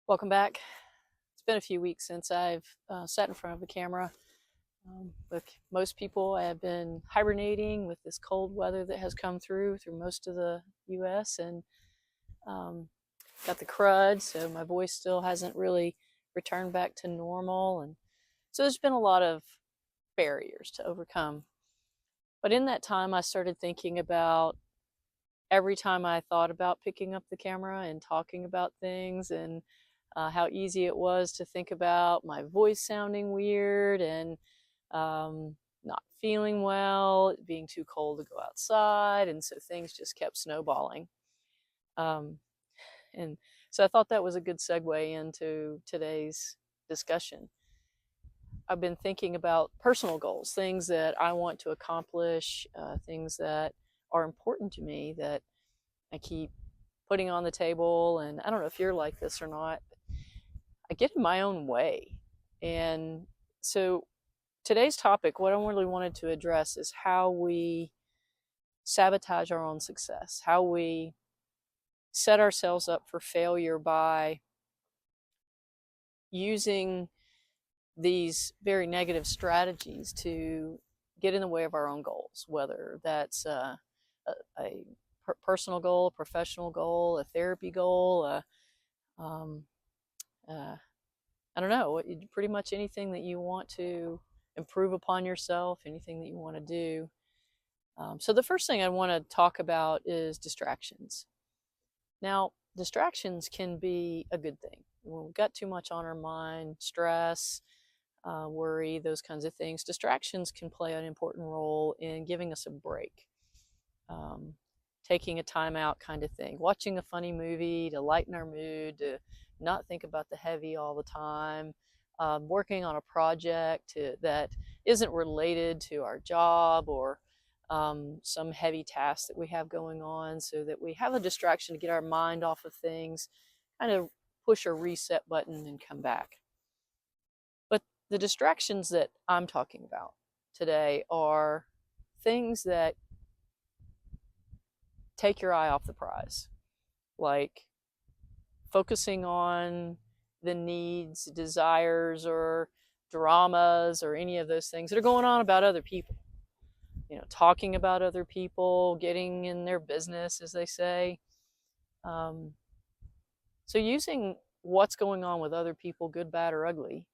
Welcome back. It's been a few weeks since I've sat in front of a camera. Like most people, I have been hibernating with this cold weather that has come through most of the US and um, got the crud, so my voice still hasn't really returned back to normal. And so there's been a lot of barriers to overcome. But in that time, I started thinking about every time I thought about picking up the camera and talking about things and how easy it was to think about my voice sounding weird and not feeling well, being too cold to go outside. And so things just kept snowballing. Um, and so I thought that was a good segue into today's discussion. I've been thinking about personal goals, things that I want to accomplish, things that are important to me that I keep putting on the table. And I don't know if you're like this or not. I get in my own way. And so today's topic, what I really wanted to address is how we sabotage our own success, how we set ourselves up for failure by using these very negative strategies to get in the way of our own goals, whether that's a personal goal, a professional goal, a therapy goal, um, uh, I don't know, pretty much anything that you want to improve upon yourself, anything that you want to do. So the first thing I want to talk about is distractions. Now, distractions can be a good thing. When we've got too much on our mind, stress, worry, those kinds of things, distractions can play an important role in giving us a break. Um, Taking a time out kind of thing, watching a funny movie to lighten our mood, to not think about the heavy all the time, working on a project that isn't related to our job or some heavy task that we have going on, so that we have a distraction to get our mind off of things, kind of push a reset button and come back. But the distractions that I'm talking about today are things that take your eye off the prize, like focusing on the needs, desires, or dramas, or any of those things that are going on about other people. Talking about other people, getting in their business, as they say. Um, so using what's going on with other people, good, bad, or ugly,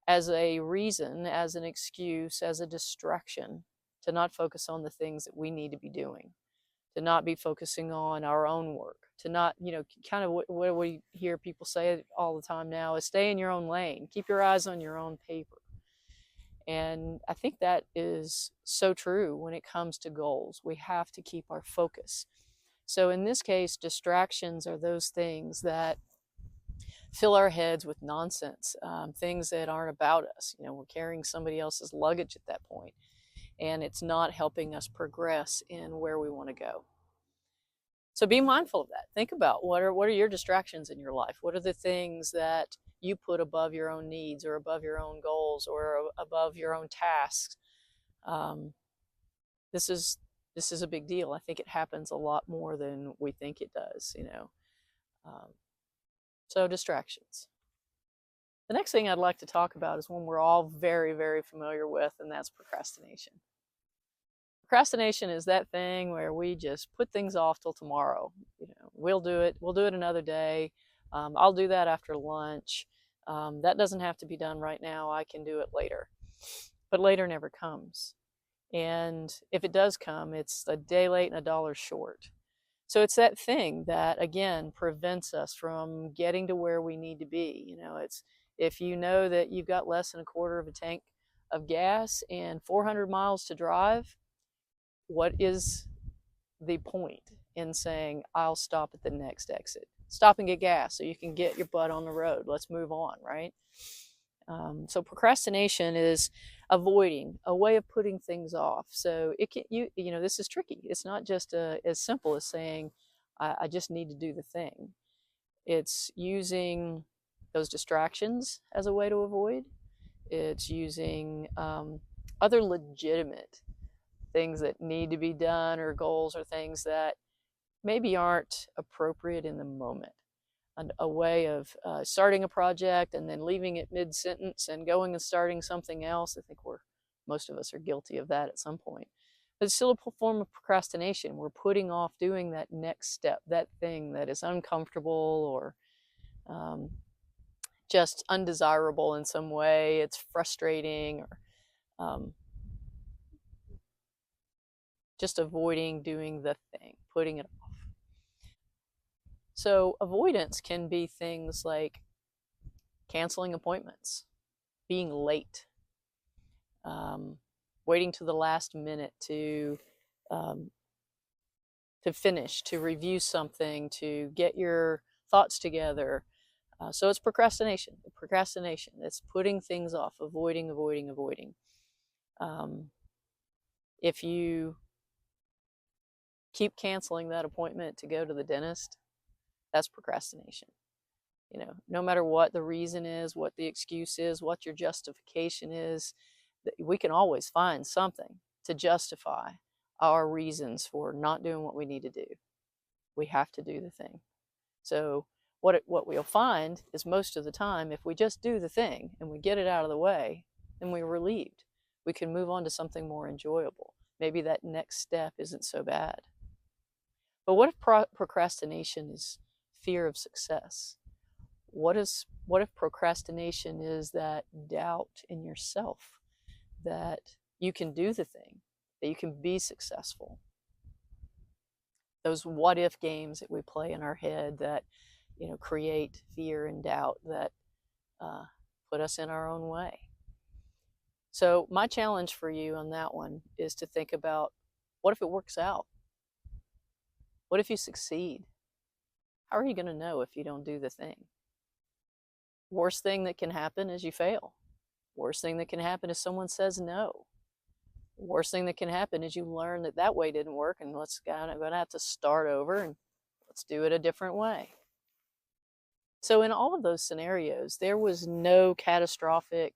as a reason, as an excuse, as a distraction to not focus on the things that we need to be doing, to not be focusing on our own work, to not, kind of what we hear people say all the time now is stay in your own lane, keep your eyes on your own paper. And I think that is so true when it comes to goals. We have to keep our focus. So in this case, distractions are those things that fill our heads with nonsense, things that aren't about us. We're carrying somebody else's luggage at that point, and it's not helping us progress in where we want to go. So be mindful of that. Think about what are your distractions in your life? What are the things that you put above your own needs or above your own goals or above your own tasks? Um, this is this is a big deal. I think it happens a lot more than we think it does. Um, so distractions. The next thing I'd like to talk about is one we're all very, very familiar with, and that's procrastination. Procrastination is that thing where we just put things off till tomorrow. We'll do it. We'll do it another day. I'll do that after lunch. That doesn't have to be done right now. I can do it later. But later never comes. And if it does come, it's a day late and a dollar short. So it's that thing that, again, prevents us from getting to where we need to be. It's if you know that you've got less than a quarter of a tank of gas and 400 miles to drive, what is the point in saying, I'll stop at the next exit? Stop and get gas so you can get your butt on the road. Let's move on, right? So procrastination is avoiding, a way of putting things off. So this is tricky. It's not just as simple as saying, I just need to do the thing. It's using those distractions as a way to avoid. It's using other legitimate things that need to be done or goals or things that maybe aren't appropriate in the moment. a way of starting a project and then leaving it mid-sentence and going and starting something else. I think most of us are guilty of that at some point. But it's still a form of procrastination. We're putting off doing that next step, that thing that is uncomfortable or just undesirable in some way. It's frustrating, or just avoiding doing the thing, putting it off. So avoidance can be things like canceling appointments, being late, waiting to the last minute um, to finish, to review something, to get your thoughts together. So it's procrastination. Procrastination. It's putting things off, avoiding, avoiding, avoiding. If you keep canceling that appointment to go to the dentist, that's procrastination. No matter what the reason is, what the excuse is, what your justification is, we can always find something to justify our reasons for not doing what we need to do. We have to do the thing. So what we'll find is most of the time, if we just do the thing and we get it out of the way, then we're relieved. We can move on to something more enjoyable. Maybe that next step isn't so bad. But what if procrastination is fear of success? What if procrastination is that doubt in yourself that you can do the thing, that you can be successful? Those what if games that we play in our head that create fear and doubt that put us in our own way. So my challenge for you on that one is to think about, what if it works out? What if you succeed? How are you going to know if you don't do the thing? Worst thing that can happen is you fail. Worst thing that can happen is someone says no. Worst thing that can happen is you learn that way didn't work, and I'm going to have to start over and let's do it a different way. So in all of those scenarios, there was no catastrophic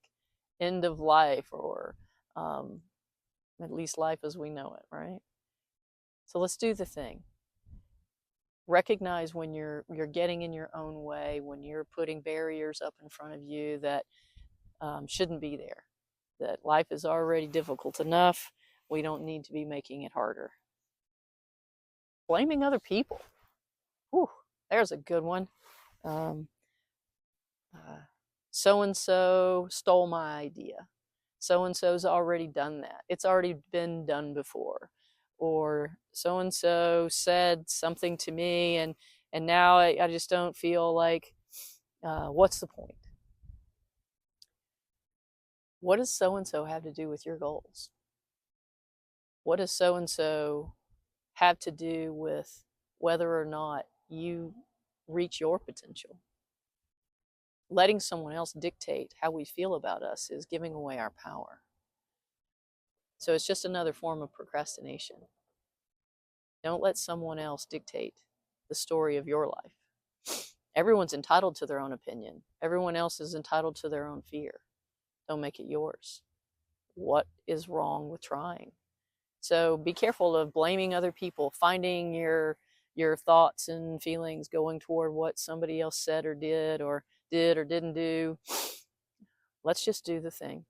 end of life, or at least life as we know it, right? So let's do the thing. Recognize when you're getting in your own way, when you're putting barriers up in front of you that shouldn't be there, that life is already difficult enough. We don't need to be making it harder. Blaming other people. Whew, there's a good one. So-and-so stole my idea. So-and-so's already done that. It's already been done before. Or so-and-so said something to me, and now I just don't feel like, what's the point? What does so-and-so have to do with your goals? What does so-and-so have to do with whether or not you reach your potential? Letting someone else dictate how we feel about us is giving away our power. So it's just another form of procrastination. Don't let someone else dictate the story of your life. Everyone's entitled to their own opinion. Everyone else is entitled to their own fear. Don't make it yours. What is wrong with trying? So be careful of blaming other people, finding your thoughts and feelings going toward what somebody else said or did or didn't do. Let's just do the thing.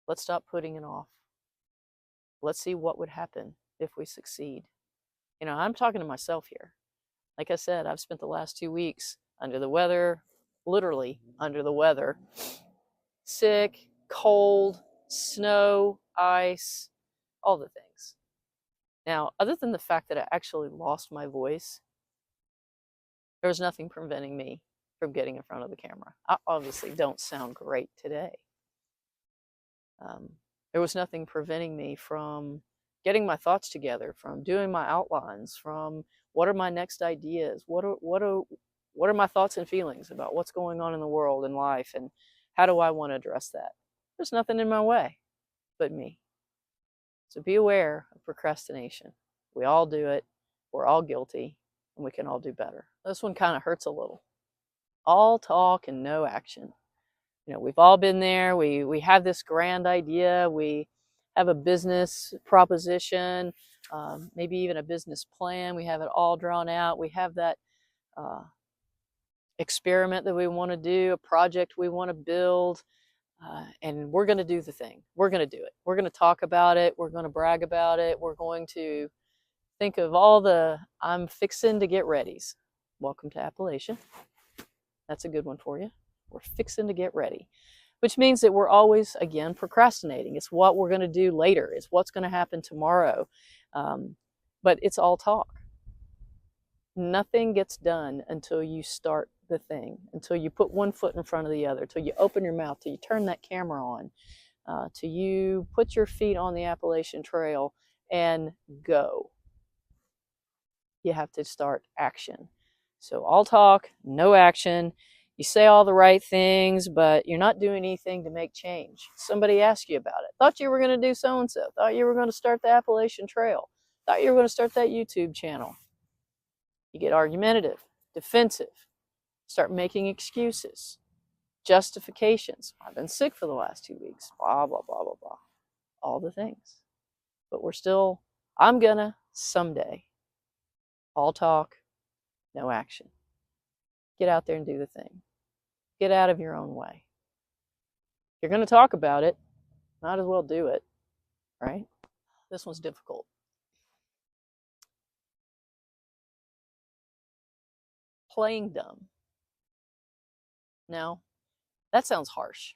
Let's stop putting it off. Let's see what would happen if we succeed. I'm talking to myself here. Like I said, I've spent the last 2 weeks under the weather, literally under the weather, sick, cold, snow, ice, all the things. Now, other than the fact that I actually lost my voice, there was nothing preventing me from getting in front of the camera. I obviously don't sound great today. There was nothing preventing me from getting my thoughts together, from doing my outlines, from what are my next ideas, what are my thoughts and feelings about what's going on in the world and life, and how do I want to address that? There's nothing in my way but me. So be aware of procrastination. We all do it. We're all guilty, and we can all do better. This one kind of hurts a little. All talk and no action. We've all been there. We have this grand idea. We have a business proposition, maybe even a business plan. We have it all drawn out. We have that experiment that we want to do, a project we want to build, and we're going to do the thing. We're going to do it. We're going to talk about it. We're going to brag about it. We're going to think of all the I'm fixing to get readies. Welcome to Appalachia. That's a good one for you. We're fixing to get ready, which means that we're always, again, procrastinating. It's what we're going to do later. It's what's going to happen tomorrow. But it's all talk. Nothing gets done until you start the thing, until you put one foot in front of the other, till you open your mouth, till you turn that camera on, till you put your feet on the Appalachian Trail and go. You have to start action. So all talk, no action. You say all the right things, but you're not doing anything to make change. Somebody asks you about it. Thought you were going to do so-and-so. Thought you were going to start the Appalachian Trail. Thought you were going to start that YouTube channel. You get argumentative, defensive, start making excuses, justifications. I've been sick for the last 2 weeks, blah, blah, blah, blah, blah. All the things. But we're still, I'm gonna someday. All talk, no action. Get out there and do the thing. Get out of your own way. If you're going to talk about it, might as well do it, right? This one's difficult. Playing dumb. Now, that sounds harsh,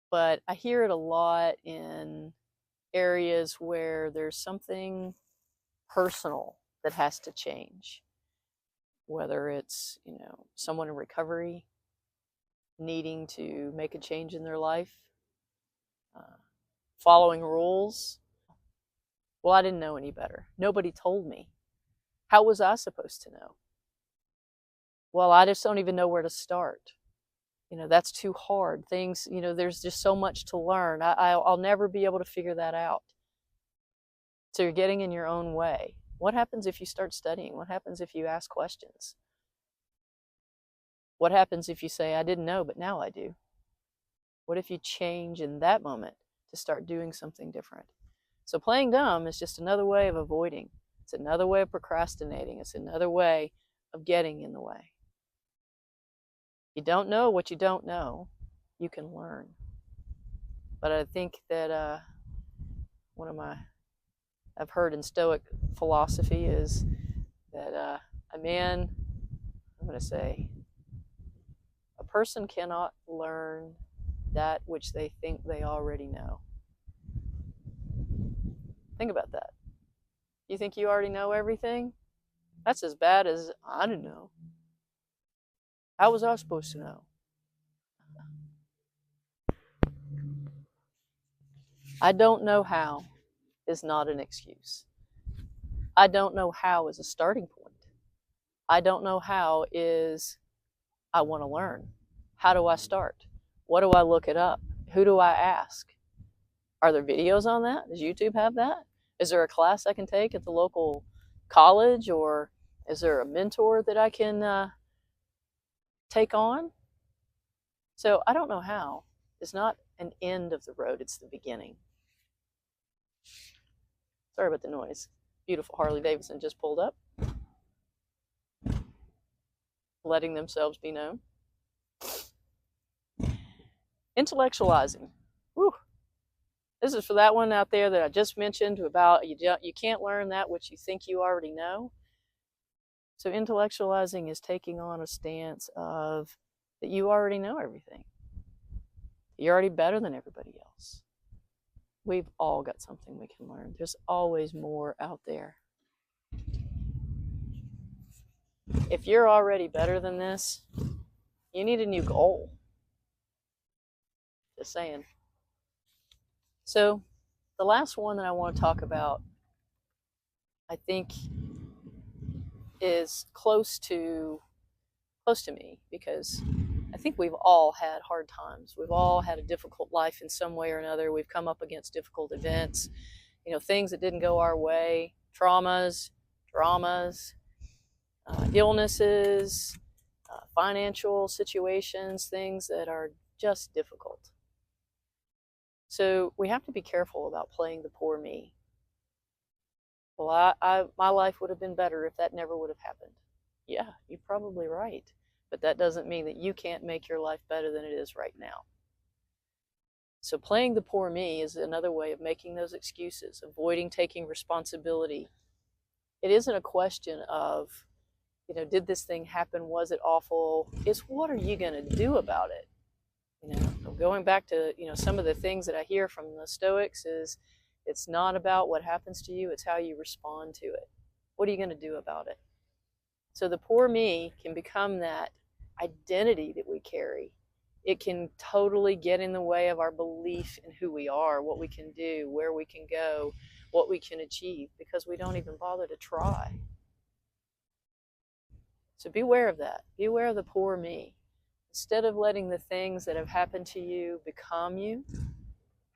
but I hear it a lot in areas where there's something personal that has to change. Whether it's, someone in recovery needing to make a change in their life, following rules. Well, I didn't know any better. Nobody told me. How was I supposed to know? Well, I just don't even know where to start. That's too hard. Things, there's just so much to learn. I'll never be able to figure that out. So you're getting in your own way. What happens if you start studying? What happens if you ask questions? What happens if you say, I didn't know, but now I do? What if you change in that moment to start doing something different? So playing dumb is just another way of avoiding. It's another way of procrastinating. It's another way of getting in the way. You don't know what you don't know. You can learn. But I think that I've heard in Stoic philosophy is that a person cannot learn that which they think they already know. Think about that. You think you already know everything? That's as bad as I don't know. How was I supposed to know? I don't know how is not an excuse. I don't know how is a starting point. I don't know how is I want to learn. How do I start? What do I look it up? Who do I ask? Are there videos on that? Does YouTube have that? Is there a class I can take at the local college, or is there a mentor that I can take on? So I don't know how. It's not an end of the road, it's the beginning. Sorry about the noise. Beautiful Harley Davidson just pulled up, letting themselves be known. Intellectualizing. Whew. This is for that one out there that I just mentioned about you can't learn that which you think you already know. So intellectualizing is taking on a stance of that you already know everything. You're already better than everybody else. We've all got something we can learn. There's always more out there. If you're already better than this, you need a new goal. Just saying. So the last one that I want to talk about, I think, is close to me, because I think we've all had hard times. We've all had a difficult life in some way or another. We've come up against difficult events, things that didn't go our way, traumas, dramas, illnesses, financial situations, things that are just difficult. So we have to be careful about playing the poor me. Well, my life would have been better if that never would have happened. Yeah, you're probably right. But that doesn't mean that you can't make your life better than it is right now. So playing the poor me is another way of making those excuses, avoiding taking responsibility. It isn't a question of, did this thing happen? Was it awful? It's what are you going to do about it? Going back to, some of the things that I hear from the Stoics is it's not about what happens to you, it's how you respond to it. What are you going to do about it? So the poor me can become that identity that we carry. It can totally get in the way of our belief in who we are, what we can do, where we can go, what we can achieve, because we don't even bother to try. So beware of that. Beware of the poor me. Instead of letting the things that have happened to you become you,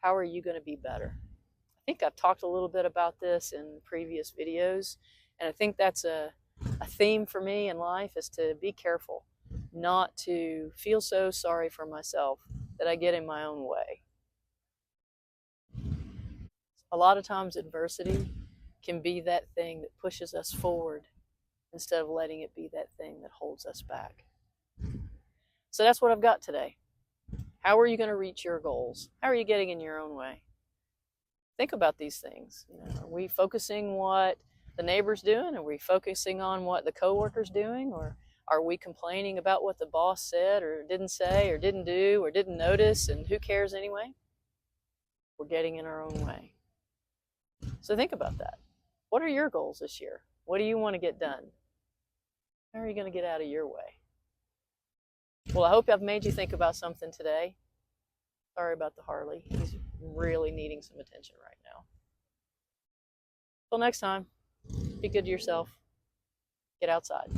how are you going to be better? I think I've talked a little bit about this in previous videos, and I think that's a theme for me in life, is to be careful not to feel so sorry for myself that I get in my own way. A lot of times adversity can be that thing that pushes us forward instead of letting it be that thing that holds us back. So that's what I've got today. How are you going to reach your goals? How are you getting in your own way? Think about these things. Are we focusing what the neighbor's doing? Are we focusing on what the coworker's doing? Or are we complaining about what the boss said or didn't say or didn't do or didn't notice, and who cares anyway? We're getting in our own way. So think about that. What are your goals this year? What do you want to get done? How are you going to get out of your way? Well, I hope I've made you think about something today. Sorry about the Harley. He's really needing some attention right now. Till next time, be good to yourself. Get outside.